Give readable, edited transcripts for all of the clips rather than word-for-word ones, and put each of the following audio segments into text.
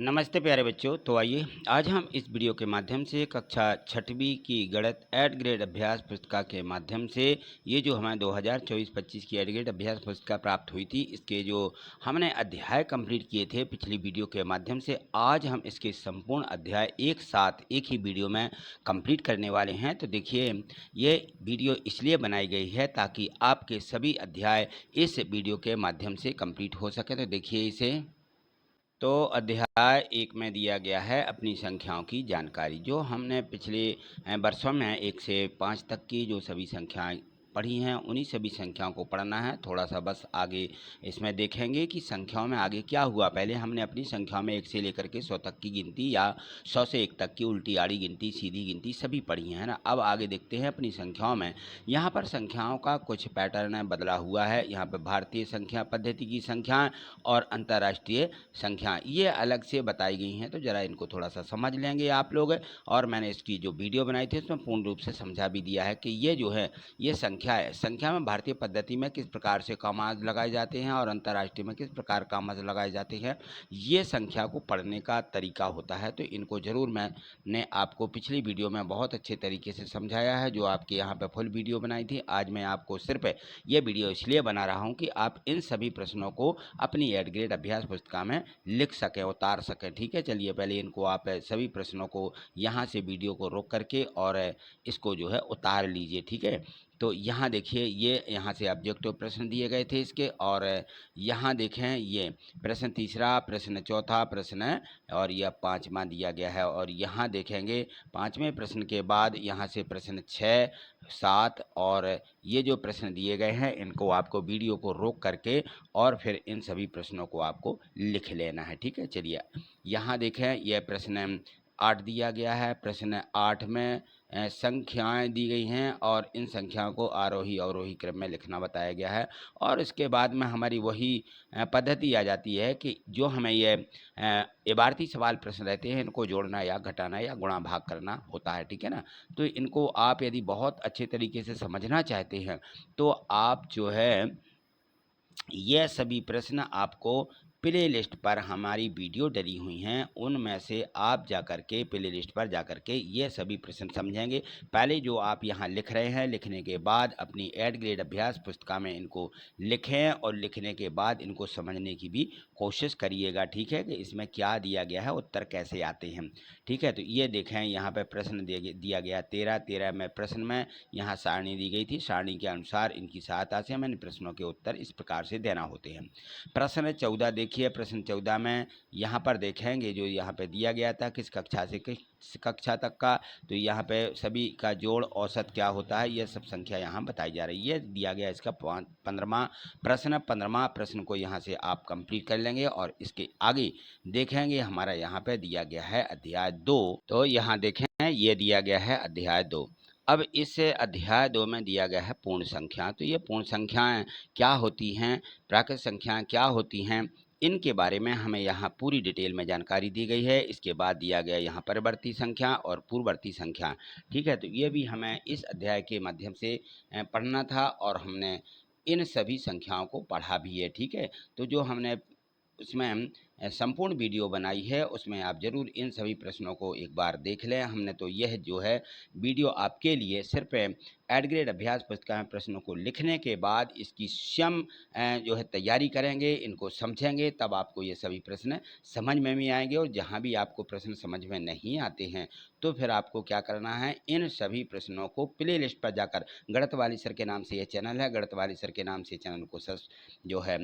नमस्ते प्यारे बच्चों। तो आइए आज हम इस वीडियो के माध्यम से कक्षा छठवीं की गणित एड ग्रेड अभ्यास पुस्तिका के माध्यम से ये जो हमें 2024-25 की एड ग्रेड अभ्यास पुस्तिका प्राप्त हुई थी, इसके जो हमने अध्याय कंप्लीट किए थे पिछली वीडियो के माध्यम से, आज हम इसके संपूर्ण अध्याय एक साथ एक ही वीडियो में कंप्लीट करने वाले हैं। तो देखिए, ये वीडियो इसलिए बनाई गई है ताकि आपके सभी अध्याय इस वीडियो के माध्यम से कंप्लीट हो सके। तो देखिए इसे। तो अध्याय एक में दिया गया है अपनी संख्याओं की जानकारी। जो हमने पिछले वर्षों में 1 से 5 तक की जो सभी संख्याएं पढ़ी हैं, उन्हीं सभी संख्याओं को पढ़ना है। थोड़ा सा बस आगे इसमें देखेंगे कि संख्याओं में आगे क्या हुआ। पहले हमने अपनी संख्याओं में 1 से लेकर के 100 तक की गिनती या 100 से 1 तक की उल्टी आड़ी गिनती, सीधी गिनती सभी पढ़ी है ना। अब आगे देखते हैं अपनी संख्याओं में। यहाँ पर संख्याओं का कुछ पैटर्न बदला हुआ है। यहाँ पर भारतीय संख्या पद्धति की संख्याएं और अंतर्राष्ट्रीय संख्या ये अलग से बताई गई हैं। तो ज़रा इनको थोड़ा सा समझ लेंगे आप लोग। और मैंने इसकी जो वीडियो बनाई थी उसमें पूर्ण रूप से समझा भी दिया है कि ये जो है ये संख्या है। संख्या में भारतीय पद्धति में किस प्रकार से कामाज लगाए जाते हैं और अंतर्राष्ट्रीय में किस प्रकार कामाज लगाए जाते हैं, ये संख्या को पढ़ने का तरीका होता है। तो इनको ज़रूर मैंने आपको पिछली वीडियो में बहुत अच्छे तरीके से समझाया है, जो आपके यहाँ पर फुल वीडियो बनाई थी। आज मैं आपको सिर्फ ये वीडियो इसलिए बना रहा हूँ कि आप इन सभी प्रश्नों को अपनी एड ग्रेड अभ्यास पुस्तिका में लिख सकें, उतार सकें। ठीक है, चलिए पहले इनको आप सभी प्रश्नों को यहाँ से वीडियो को रोक करके और इसको जो है उतार लीजिए। ठीक है, तो यहाँ देखिए, ये यहाँ से ऑब्जेक्टिव प्रश्न दिए गए थे इसके, और यहाँ देखें ये प्रश्न तीसरा, प्रश्न चौथा, प्रश्न और यह पाँचवा दिया गया है। और यहाँ देखेंगे पाँचवें प्रश्न के बाद यहाँ से प्रश्न 6, 7 और ये जो प्रश्न दिए गए हैं, इनको आपको वीडियो को रोक करके और फिर इन सभी प्रश्नों को आपको लिख लेना है। ठीक है, चलिए यहाँ देखें, यह प्रश्न 8 दिया गया है। प्रश्न 8 में संख्याएं दी गई हैं और इन संख्याओं को आरोही अवरोही क्रम में लिखना बताया गया है। और इसके बाद में हमारी वही पद्धति आ जाती है कि जो हमें ये इबारती सवाल प्रश्न रहते हैं, इनको जोड़ना या घटाना या गुणा भाग करना होता है। ठीक है ना, तो इनको आप यदि बहुत अच्छे तरीके से समझना चाहते हैं तो आप जो है ये सभी प्रश्न आपको प्ले लिस्ट पर हमारी वीडियो डली हुई हैं, उनमें से आप जाकर के प्ले लिस्ट पर जाकर के ये सभी प्रश्न समझेंगे। पहले जो आप यहाँ लिख रहे हैं, लिखने के बाद अपनी एड ग्रेड अभ्यास पुस्तिका में इनको लिखें और लिखने के बाद इनको समझने की भी कोशिश करिएगा। ठीक है, कि इसमें क्या दिया गया है, उत्तर कैसे आते हैं। ठीक है, तो ये देखें यहाँ पर प्रश्न दिया गया 13 में प्रश्न में यहाँ सारणी दी गई थी। सारणी के अनुसार इनकी सहायता से हमें प्रश्नों के उत्तर इस प्रकार से देना होते हैं। प्रश्न 14 देखिए, प्रश्न 14 में यहाँ पर देखेंगे जो यहाँ पे दिया गया था किस कक्षा से किस कक्षा तक का, तो यहाँ पे सभी का जोड़ औसत क्या होता है, ये सब संख्या यहाँ बताई जा रही है। दिया गया इसका 15वां प्रश्न। 15वां प्रश्न को यहाँ से आप कंप्लीट कर लेंगे और इसके आगे देखेंगे हमारा यहाँ पे दिया गया है अध्याय 2। तो यहाँ देखें ये दिया गया है अध्याय 2। अब इस अध्याय 2 में दिया गया है पूर्ण संख्या। तो ये पूर्ण संख्याएं क्या होती हैं, प्राकृत संख्याएं क्या होती हैं, इनके बारे में हमें यहाँ पूरी डिटेल में जानकारी दी गई है। इसके बाद दिया गया यहाँ परिवर्ती संख्या और पूर्ववर्ती संख्या। ठीक है, तो ये भी हमें इस अध्याय के माध्यम से पढ़ना था और हमने इन सभी संख्याओं को पढ़ा भी है। ठीक है, तो जो हमने उसमें संपूर्ण वीडियो बनाई है उसमें आप ज़रूर इन सभी प्रश्नों को एक बार देख लें। हमने तो यह जो है वीडियो आपके लिए सिर्फ एड ग्रेड अभ्यास पुस्तिका में प्रश्नों को लिखने के बाद इसकी स्वयं जो है तैयारी करेंगे, इनको समझेंगे, तब आपको ये सभी प्रश्न समझ में भी आएंगे। और जहाँ भी आपको प्रश्न समझ में नहीं आते हैं तो फिर आपको क्या करना है, इन सभी प्रश्नों को प्ले लिस्ट पर जाकर, गणित वाली सर के नाम से ये चैनल है, गणित वाली सर के नाम से चैनल को सर्च जो है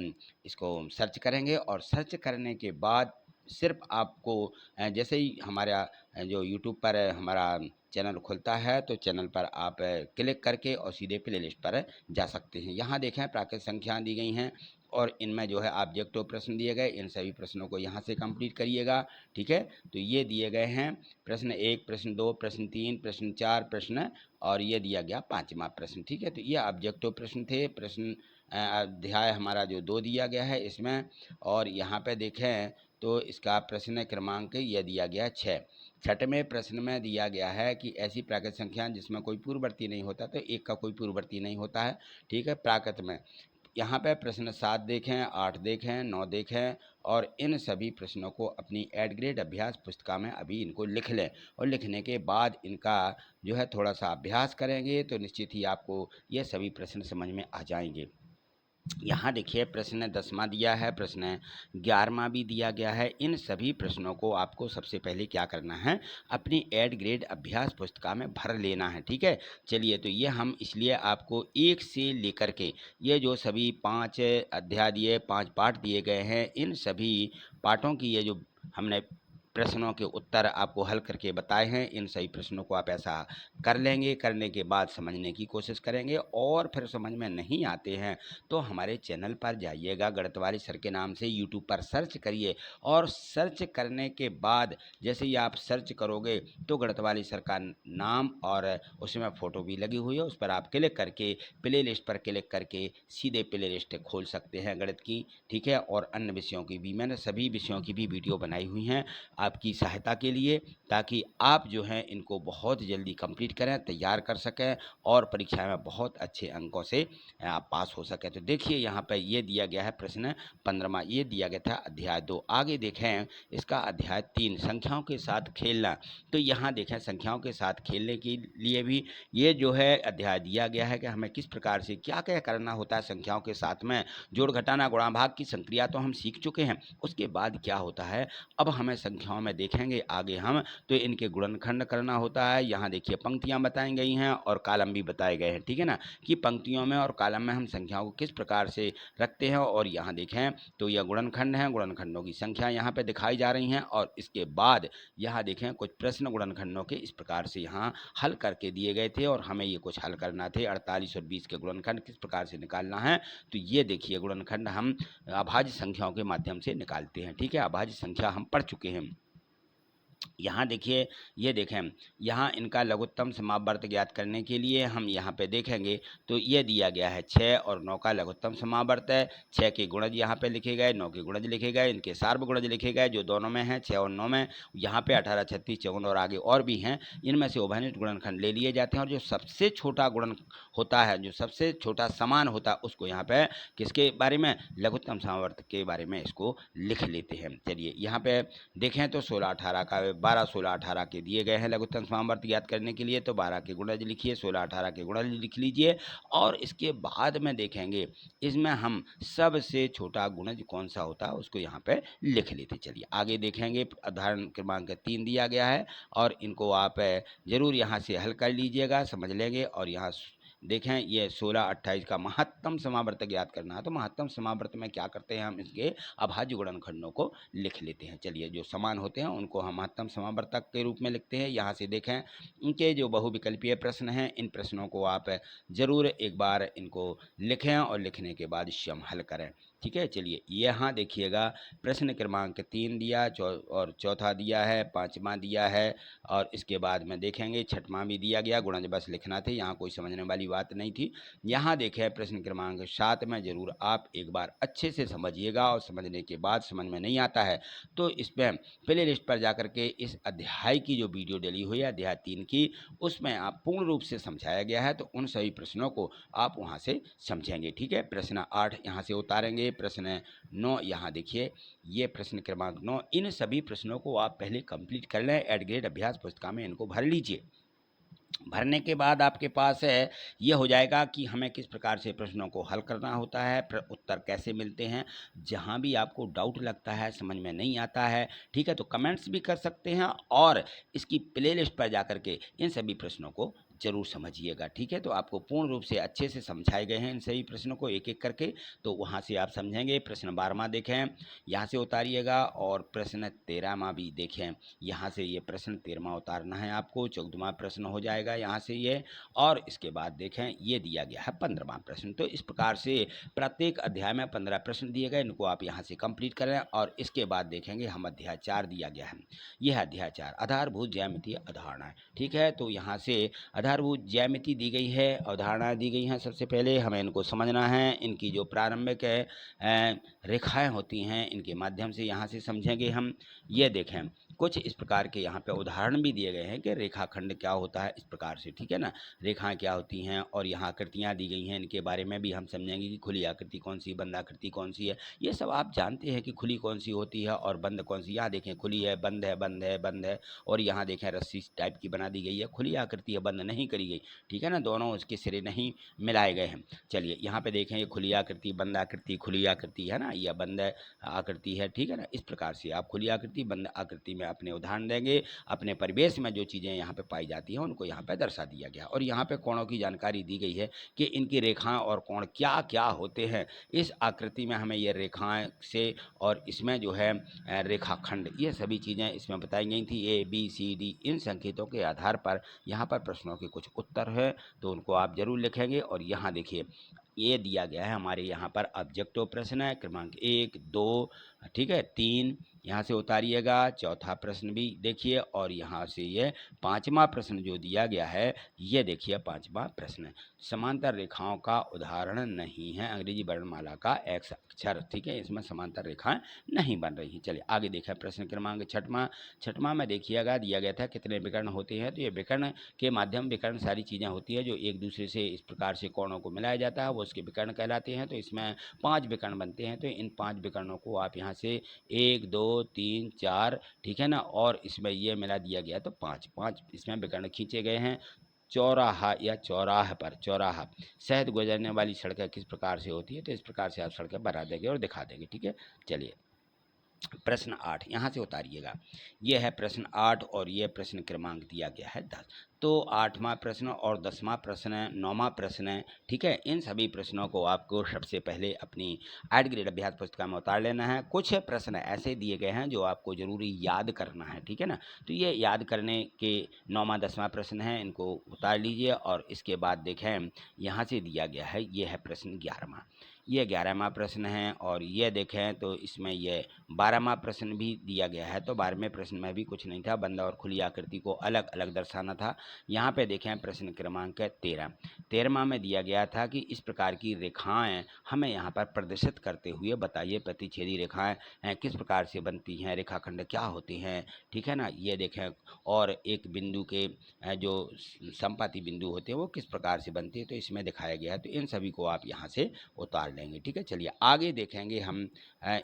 इसको सर्च करेंगे और सर्च करने के बाद सिर्फ आपको जैसे ही हमारा जो यूट्यूब पर हमारा चैनल खुलता है तो चैनल पर आप क्लिक करके और सीधे प्ले लिस्ट पर जा सकते हैं। यहाँ देखें प्राकृत संख्या दी गई हैं और इनमें जो है ऑब्जेक्टिव प्रश्न दिए गए, इन सभी प्रश्नों को यहाँ से कंप्लीट करिएगा। ठीक है, तो ये दिए गए हैं प्रश्न 1, प्रश्न 2, प्रश्न 3, प्रश्न 4 प्रश्न और ये दिया गया 5वां प्रश्न। ठीक है, तो ये ऑब्जेक्टिव प्रश्न थे। प्रश्न अध्याय हमारा जो 2 दिया गया है इसमें, और यहाँ पे देखें तो इसका प्रश्न क्रमांक यह दिया गया 6। छठवें प्रश्न में दिया गया है कि ऐसी प्राकृत संख्या जिसमें कोई पूर्ववर्ती नहीं होता, तो 1 का कोई पूर्ववर्ती नहीं होता है। ठीक है, प्राकृत में यहाँ पे प्रश्न 7 देखें, 8 देखें, 9 देखें और इन सभी प्रश्नों को अपनी एड ग्रेड अभ्यास पुस्तिका में अभी इनको लिख लें और लिखने के बाद इनका जो है थोड़ा-सा अभ्यास करेंगे तो निश्चित ही आपको ये सभी प्रश्न समझ में आ जाएँगे। यहाँ देखिए प्रश्न 10वां दिया है, प्रश्न 11वां भी दिया गया है। इन सभी प्रश्नों को आपको सबसे पहले क्या करना है, अपनी एड ग्रेड अभ्यास पुस्तिका में भर लेना है, ठीक है। चलिए तो ये हम इसलिए आपको 1 से लेकर के ये जो सभी 5 अध्याय दिए, 5 पाठ दिए गए हैं, इन सभी पाठों की ये जो हमने प्रश्नों के उत्तर आपको हल करके बताए हैं, इन सही प्रश्नों को आप ऐसा कर लेंगे। करने के बाद समझने की कोशिश करेंगे और फिर समझ में नहीं आते हैं तो हमारे चैनल पर जाइएगा, गणितवाली सर के नाम से यूट्यूब पर सर्च करिए और सर्च करने के बाद जैसे ही आप सर्च करोगे तो गणितवाली सर का नाम और उसमें फ़ोटो भी लगी हुई है, उस पर आप क्लिक करके प्ले लिस्ट पर क्लिक करके सीधे प्ले लिस्ट खोल सकते हैं गणित की, ठीक है। और अन्य विषयों की भी मैंने सभी विषयों की भी वीडियो बनाई हुई हैं आपकी सहायता के लिए, ताकि आप जो हैं इनको बहुत जल्दी कंप्लीट करें, तैयार कर सकें और परीक्षा में बहुत अच्छे अंकों से आप पास हो सकें। तो देखिए यहाँ पर ये दिया गया है प्रश्न 15वां, ये दिया गया था अध्याय 2। आगे देखें इसका अध्याय 3 संख्याओं के साथ खेलना। तो यहाँ देखें संख्याओं के साथ खेलने के लिए भी ये जो है अध्याय दिया गया है कि हमें किस प्रकार से क्या क्या करना होता है संख्याओं के साथ में। जोड़ घटाना गुणा भाग की संक्रिया तो हम सीख चुके हैं, उसके बाद क्या होता है अब हमें संख्याओं में देखेंगे आगे हम तो इनके गुणनखंड करना होता है। यहाँ देखिए पंक्तियाँ बताई गई हैं और कॉलम भी बताए गए हैं, ठीक है ना, कि पंक्तियों में और कॉलम में हम संख्याओं को किस प्रकार से रखते हैं। और यहाँ देखें तो यह गुणनखंड है, गुणनखंडों की संख्या यहाँ पे दिखाई जा रही हैं और इसके बाद यहाँ देखें कुछ प्रश्न गुणनखंडों के इस प्रकार से यहाँ हल करके दिए गए थे और हमें ये कुछ हल करना थे। 48 और 20 के गुणनखंड किस प्रकार से निकालना है, तो ये देखिए गुणनखंड हम अभाज्य संख्याओं के माध्यम से निकालते हैं, ठीक है। अभाज्य संख्या हम पढ़ चुके हैं। यहाँ देखिए ये देखें यहाँ इनका लघुत्तम समावर्त ज्ञात करने के लिए हम यहाँ पे देखेंगे तो ये दिया गया है 6 और 9 का लघुत्तम समावर्त है। 6 के गुणज यहाँ पे लिखे गए, 9 के गुणज लिखे गए, इनके सार्व गुणज लिखे गए जो दोनों में हैं 6 और 9 में। यहाँ पे 18, 36, 54 और आगे और भी हैं, इनमें से उभयनिष्ठ गुणनखंड ले लिए जाते हैं और जो सबसे छोटा गुणन होता है, जो सबसे छोटा समान होता है, उसको यहाँ पे किसके बारे में, लघुत्तम समावर्त के बारे में इसको लिख लेते हैं। चलिए यहाँ पे देखें तो 16, 18 का 12, 16, 18 के दिए गए हैं लघुत्तम समावर्त ज्ञात करने के लिए, तो 12 के गुणज लिखिए, 16, 18 के गुणज लिख लीजिए और इसके बाद में देखेंगे इसमें हम सबसे छोटा गुणज कौन सा होता है उसको यहाँ पे लिख लेते। चलिए आगे देखेंगे उदाहरण क्रमांक 3 दिया गया है और इनको आप जरूर यहाँ से हल कर लीजिएगा, समझ लेंगे। और यहाँ देखें ये 16, 28 का महत्तम समावर्त ज्ञात करना है, तो महत्तम समावर्त में क्या करते हैं हम इसके अभाज्य गुणनखंडों को लिख लेते हैं। चलिए जो समान होते हैं उनको हम महत्तम समावर्तक के रूप में लिखते हैं। यहाँ से देखें इनके जो बहुविकल्पीय प्रश्न हैं, इन प्रश्नों को आप ज़रूर एक बार इनको लिखें और लिखने के बाद स्वयं हल करें, ठीक है। चलिए यहाँ देखिएगा प्रश्न क्रमांक 3 दिया और चौथा दिया है, 5वां दिया है और इसके बाद में देखेंगे 6वां भी दिया गया। गुणज बस लिखना थे, यहाँ कोई समझने वाली बात नहीं थी। यहाँ देखें प्रश्न क्रमांक 7 में ज़रूर आप एक बार अच्छे से समझिएगा और समझने के बाद समझ में नहीं आता है तो इस पर प्ले लिस्ट पर जा कर के इस अध्याय की जो वीडियो डली हुई है अध्याय 3 की, उसमें आप पूर्ण रूप से समझाया गया है, तो उन सभी प्रश्नों को आप वहाँ से समझेंगे, ठीक है। प्रश्न 8 यहाँ से उतारेंगे, प्रश्न 9 यहाँ देखिए ये प्रश्न क्रमांक 9, इन सभी प्रश्नों को आप पहले कंप्लीट कर लें, एड ग्रेड अभ्यास पुस्तिका में इनको भर लीजिए। भरने के बाद आपके पास है ये हो जाएगा कि हमें किस प्रकार से प्रश्नों को हल करना होता है, उत्तर कैसे मिलते हैं। जहाँ भी आपको डाउट लगता है, समझ में नहीं आता है, ठीक है, तो कमेंट्स भी कर सकते हैं और इसकी प्लेलिस्ट पर जा कर के इन सभी प्रश्नों को ज़रूर समझिएगा, ठीक है। तो आपको पूर्ण रूप से अच्छे से समझाए गए हैं इन सभी प्रश्नों को एक एक करके, तो वहाँ से आप समझेंगे। प्रश्न 12वां देखें, यहाँ से उतारिएगा और प्रश्न 13वां भी देखें, यहाँ से ये प्रश्न 13वां उतारना है आपको। 14वां प्रश्न हो जाएगा यहाँ से ये, और इसके बाद देखें ये दिया गया है 15वां प्रश्न। तो इस प्रकार से प्रत्येक अध्याय में 15 प्रश्न दिए गए, इनको आप यहाँ से कंप्लीट करें। और इसके बाद देखेंगे हम अध्याय 4 दिया गया है, यह अध्याय 4 आधारभूत ज्यामितीय अवधारणाएं, ठीक है। तो यहाँ से आधारभूत ज्यामिति दी गई है, अवधारणा दी गई हैं। सबसे पहले हमें इनको समझना है। इनकी जो प्रारंभिक रेखाएं होती हैं, इनके माध्यम से यहाँ से समझेंगे हम। ये देखें, कुछ इस प्रकार के यहाँ पे उदाहरण भी दिए गए हैं कि रेखाखंड क्या होता है, इस प्रकार से, ठीक है ना। रेखाएं क्या होती हैं और यहाँ आकृतियाँ दी गई हैं, इनके बारे में भी हम समझेंगे कि खुली आकृति कौन सी, बंद आकृति कौन सी है। ये सब आप जानते हैं कि खुली कौन सी होती है और बंद कौन सी। यहाँ देखें, खुली है, बंद है, बंद है, बंद है, और यहाँ देखें रस्सी टाइप की बना दी गई है। खुली आकृति है, बंद नहीं करी गई, ठीक है ना, दोनों उसके सिरे नहीं मिलाए गए हैं। चलिए यहाँ पे देखें, ये खुली आकृति, बंद आकृति, खुली आकृति है ना, यह बंद आकृति है, ठीक है ना। इस प्रकार से आप खुली आकृति, बंद आकृति में अपने उदाहरण देंगे। अपने परिवेश में जो चीज़ें यहाँ पे पाई जाती हैं उनको यहाँ पे दर्शा दिया गया। और यहाँ पे कोणों की जानकारी दी गई है कि इनकी रेखाएं और कोण क्या क्या होते हैं। इस आकृति में हमें ये रेखाएं से और इसमें जो है रेखाखंड, ये सभी चीज़ें इसमें बताई गई थी। ABCD इन संकेतों के आधार पर यहाँ पर प्रश्नों के कुछ उत्तर हैं, तो उनको आप जरूर लिखेंगे। और यहाँ देखिए, ये दिया गया है हमारे यहाँ पर ऑब्जेक्टिव प्रश्न है, क्रमांक 1, 2, ठीक है, 3 यहाँ से उतारिएगा। चौथा प्रश्न भी देखिए, और यहाँ से ये पांचवा प्रश्न जो दिया गया है, ये देखिए पांचवा प्रश्न, समांतर रेखाओं का उदाहरण नहीं है अंग्रेजी वर्णमाला का X अक्षर, ठीक है, इसमें समांतर रेखाएं नहीं बन रही हैं। चलिए आगे देखें, प्रश्न क्रमांक छठवां में देखिएगा, दिया गया था कितने विकर्ण होते हैं। तो ये विकर्ण के माध्यम, विकर्ण सारी चीज़ें होती है जो एक दूसरे से इस प्रकार से कोणों को मिलाया जाता है, वो उसके विकर्ण कहलाते हैं। तो इसमें 5 विकर्ण बनते हैं। तो इन 5 विकर्णों को आप यहाँ से 1, 2, 3, 4, ठीक है ना, और इसमें ये मिला दिया गया, तो 5 इसमें विकर्ण खींचे गए हैं। चौराहा या चौराहे पर, चौराहा शहद गुजरने वाली सड़कें किस प्रकार से होती है, तो इस प्रकार से आप सड़कें बना देंगे और दिखा देंगे, ठीक है। चलिए प्रश्न 8 यहाँ से उतारिएगा। ये है प्रश्न 8 और ये प्रश्न क्रमांक दिया गया है 10। तो 8वां प्रश्न और 10वां प्रश्न, 9वां प्रश्न, ठीक है, इन सभी प्रश्नों को आपको सबसे पहले अपनी 8 ग्रेड अभ्यास पुस्तिका में उतार लेना है। कुछ प्रश्न ऐसे दिए गए हैं जो आपको जरूरी याद करना है, ठीक है ना। तो ये याद करने के 9वां 10वां प्रश्न है, इनको उतार लीजिए। और इसके बाद देखें, यहाँ से दिया गया है, ये है प्रश्न 11वां, ये 11वां प्रश्न है। और ये देखें तो इसमें ये 12वां प्रश्न भी दिया गया है। तो 12वें प्रश्न में भी कुछ नहीं था, बंद और खुली आकृति को अलग अलग दर्शाना था। यहाँ पे देखें प्रश्न क्रमांक 13वां में दिया गया था कि इस प्रकार की रेखाएं हमें यहाँ पर प्रदर्शित करते हुए बताइए, प्रतिच्छेदी रेखाएं किस प्रकार से बनती हैं, रेखाखंड क्या होते हैं, ठीक है ना। ये देखें, और एक बिंदु के जो संपाती बिंदु होते हैं वो किस प्रकार से बनते हैं, तो इसमें दिखाया गया है। तो इन सभी को आप यहाँ से उतार लेंगे, ठीक है। चलिए आगे देखेंगे हम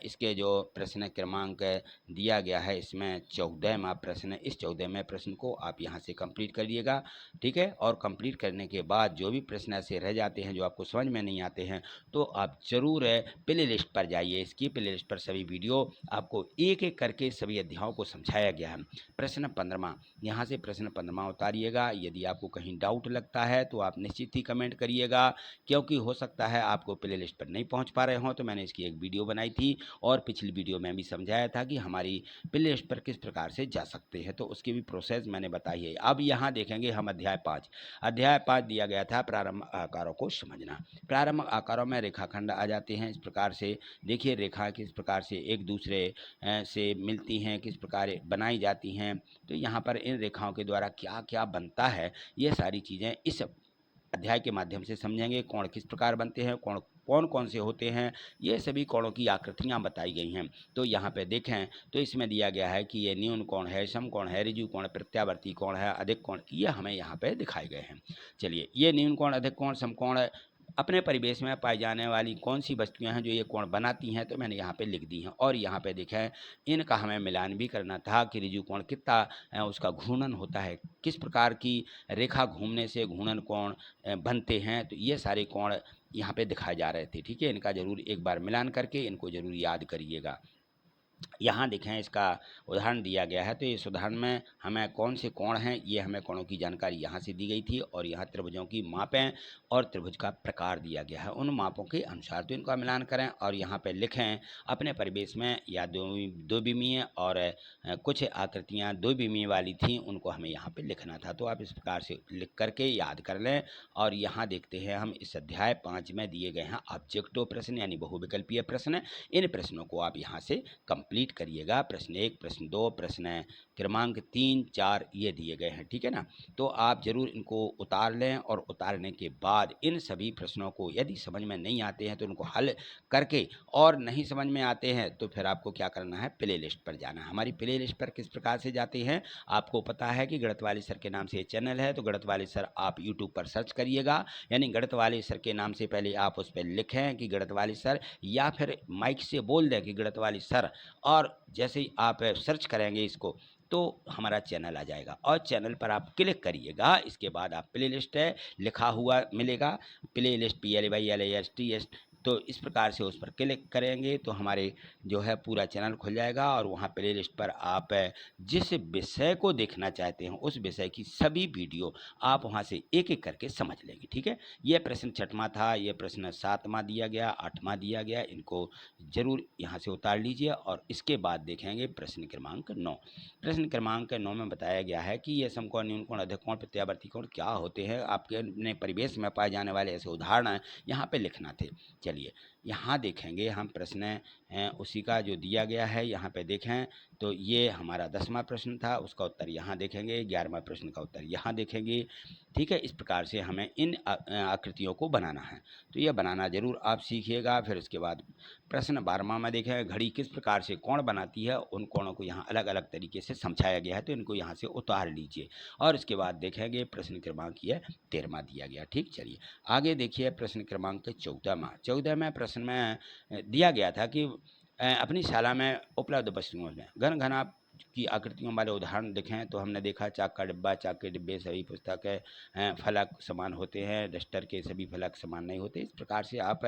इसके जो प्रश्न क्रमांक दिया गया है, इसमें 14वां प्रश्न, इस 14वें प्रश्न को आप यहाँ से कंप्लीट करिएगा, ठीक है। और कंप्लीट करने के बाद जो भी प्रश्न ऐसे रह जाते हैं जो आपको समझ में नहीं आते हैं, तो आप जरूर प्ले लिस्ट पर जाइए। इसकी प्ले लिस्ट पर सभी वीडियो आपको एक एक करके सभी अध्यायों को समझाया गया है। प्रश्न 15वां, यहाँ से प्रश्न 15वां उतारिएगा। यदि आपको कहीं डाउट लगता है तो आप निश्चित ही कमेंट करिएगा, क्योंकि हो सकता है आपको प्ले लिस्ट पर नहीं पहुँच पा रहे हों। तो मैंने इसकी एक वीडियो बनाई थी और पिछली वीडियो में भी समझाया था कि हमारी प्ले लिस्ट पर किस प्रकार से जा सकते हैं, तो उसकी भी प्रोसेस मैंने बताई है। अब यहाँ देखेंगे हम अध्याय 5 दिया गया था प्रारंभ आकारों को समझना। प्रारंभ आकारों में रेखाखंड आ जाते हैं। इस प्रकार से देखिए, रेखा किस प्रकार से एक दूसरे से मिलती हैं, किस प्रकार बनाई जाती हैं। तो यहाँ पर इन रेखाओं के द्वारा क्या क्या बनता है, ये सारी चीज़ें इस अध्याय के माध्यम से समझेंगे। कोण किस प्रकार बनते हैं, कोण कौन कौन से होते हैं, ये सभी कोणों की आकृतियाँ बताई गई हैं। तो यहाँ पे देखें तो इसमें दिया गया है कि ये न्यून कोण है, सम कोण है, ऋजु कोण, प्रत्यावर्ती कोण है, अधिक कोण, ये हमें यहाँ पे दिखाए गए हैं। चलिए, ये न्यून कोण, अधिक कोण, सम कोण अपने परिवेश में पाई जाने वाली कौन सी वस्तुएं हैं जो ये कोण बनाती हैं, तो मैंने यहाँ पे लिख दी हैं। और यहाँ पे देखें, इनका हमें मिलान भी करना था कि ऋजु कोण कितना उसका घूर्णन होता है, किस प्रकार की रेखा घूमने से घूर्णन कोण बनते हैं। तो ये सारे कोण यहाँ पे दिखाए जा रहे थे, ठीक है। इनका जरूर एक बार मिलान करके इनको जरूर याद करिएगा। यहाँ देखें, इसका उदाहरण दिया गया है। तो इस उदाहरण में हमें कौन से कोण हैं, ये हमें कोणों की जानकारी यहाँ से दी गई थी। और यहाँ त्रिभुजों की मापें और त्रिभुज का प्रकार दिया गया है, उन मापों के अनुसार तो इनका मिलान करें और यहाँ पे लिखें अपने परिवेश में। या दो बिमीय और कुछ आकृतियाँ दो बिमीय वाली थी, उनको हमें यहाँ पे लिखना था। तो आप इस प्रकार से लिख करके याद कर लें। और यहाँ देखते हैं हम इस अध्याय 5 में दिए गए हैं ऑब्जेक्टिव प्रश्न यानी बहुविकल्पीय प्रश्न। इन प्रश्नों को आप यहाँ से कंप्लीट कंप्लीट करिएगा। प्रश्न 1, प्रश्न 2, प्रश्न क्रमांक 3, 4 ये दिए गए हैं, ठीक है ना। तो आप ज़रूर इनको उतार लें और उतारने के बाद इन सभी प्रश्नों को यदि समझ में नहीं आते हैं तो उनको हल करके, और नहीं समझ में आते हैं तो फिर आपको क्या करना है, प्ले लिस्ट पर जाना है। हमारी प्ले लिस्ट पर किस प्रकार से जाते हैं, आपको पता है कि गणित वाले सर के नाम से ये चैनल है, तो गणित वाले सर आप यूट्यूब पर सर्च करिएगा, यानी गणित वाले सर के नाम से पहले आप उस पर लिखें कि गणित वाले सर, या फिर माइक से बोल दें कि गणित वाले सर, और जैसे ही आप सर्च करेंगे इसको तो हमारा चैनल आ जाएगा, और चैनल पर आप क्लिक करिएगा। इसके बाद आप प्ले लिस्ट है लिखा हुआ मिलेगा, प्ले लिस्ट PLYLIST, तो इस प्रकार से उस पर क्लिक करेंगे तो हमारे जो है पूरा चैनल खुल जाएगा, और वहाँ प्ले लिस्ट पर आप जिस विषय को देखना चाहते हैं उस विषय की सभी वीडियो आप वहाँ से एक एक करके समझ लेंगे, ठीक है। यह प्रश्न 6वां था, यह प्रश्न 7वां दिया गया, 8वां दिया गया, इनको जरूर यहाँ से उतार लीजिए। और इसके बाद देखेंगे प्रश्न क्रमांक 9। प्रश्न क्रमांक 9 में बताया गया है कि ये समकोण, न्यूनकोण, अधिकोण, प्रत्यावर्ती कोण क्या होते हैं, आपके अपने परिवेश में पाए जाने वाले ऐसे उदाहरण यहाँ पे लिखना थे। चलिए यहाँ देखेंगे हम प्रश्न उसी का जो दिया गया है यहाँ पे देखें, तो ये हमारा 10वां प्रश्न था, उसका उत्तर यहाँ देखेंगे, 11वां प्रश्न का उत्तर यहाँ देखेंगे, ठीक है। इस प्रकार से हमें इन आकृतियों को बनाना है, तो यह बनाना जरूर आप सीखिएगा। फिर उसके बाद प्रश्न 12वां में देखें, घड़ी किस प्रकार से कोण बनाती है, उन कोणों को यहाँ अलग अलग तरीके से समझाया गया है, तो इनको यहाँ से उतार लीजिए। और इसके बाद देखेंगे प्रश्न क्रमांक यह 13वां दिया गया, ठीक। चलिए आगे देखिए प्रश्न क्रमांक 14वां प्रश्न में दिया गया था कि अपनी शाला में उपलब्ध वस्तुओं में घन घनाभ की आकृतियों वाले उदाहरण देखें, तो हमने देखा चाक का डिब्बा, चाक के डिब्बे सभी पुस्तक फलक समान होते हैं, डस्टर के सभी फलक समान नहीं होते। इस प्रकार से आप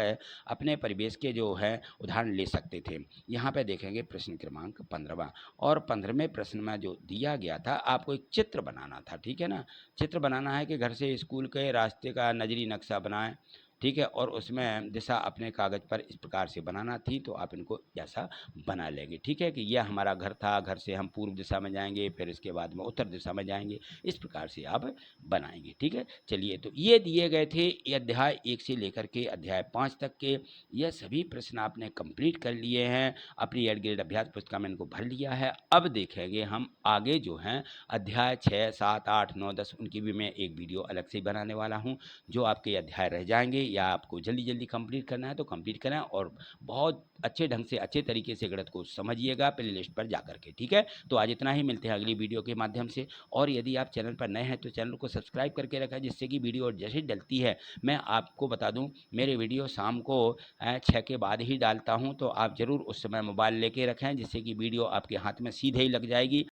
अपने परिवेश के जो है उदाहरण ले सकते थे। यहाँ पे देखेंगे प्रश्न क्रमांक 15वां, और 15वें प्रश्न में जो दिया गया था आपको एक चित्र बनाना था, ठीक है ना। चित्र बनाना है कि घर से स्कूल के रास्ते का नजरी नक्शा बनाएं, ठीक है, और उसमें दिशा अपने कागज़ पर इस प्रकार से बनाना थी, तो आप इनको ऐसा बना लेंगे, ठीक है, कि यह हमारा घर था, घर से हम पूर्व दिशा में जाएंगे, फिर इसके बाद में उत्तर दिशा में जाएंगे, इस प्रकार से आप बनाएंगे, ठीक है। चलिए तो ये दिए गए थे ये अध्याय 1 से लेकर के अध्याय 5 तक के, यह सभी प्रश्न आपने कंप्लीट कर लिए हैं, अपनी एड ग्रेड अभ्यास पुस्तिका में इनको भर लिया है। अब देखेंगे हम आगे जो हैं अध्याय 6, 7, 8, 9, 10, उनकी भी मैं एक वीडियो अलग से बनाने वाला हूँ। जो आपके अध्याय रह जाएंगे या आपको जल्दी जल्दी कंप्लीट करना है तो कंप्लीट करें, और बहुत अच्छे ढंग से अच्छे तरीके से गणित को समझिएगा प्ले लिस्ट पर जाकर के, ठीक है। तो आज इतना ही, मिलते हैं अगली वीडियो के माध्यम से। और यदि आप चैनल पर नए हैं तो चैनल को सब्सक्राइब करके रखें, जिससे कि वीडियो जैसे डलती है, मैं आपको बता दूं मेरे वीडियो शाम को 6 के बाद ही डालता हूं, तो आप ज़रूर उस समय मोबाइल लेके रखें, जिससे कि वीडियो आपके हाथ में सीधे ही लग जाएगी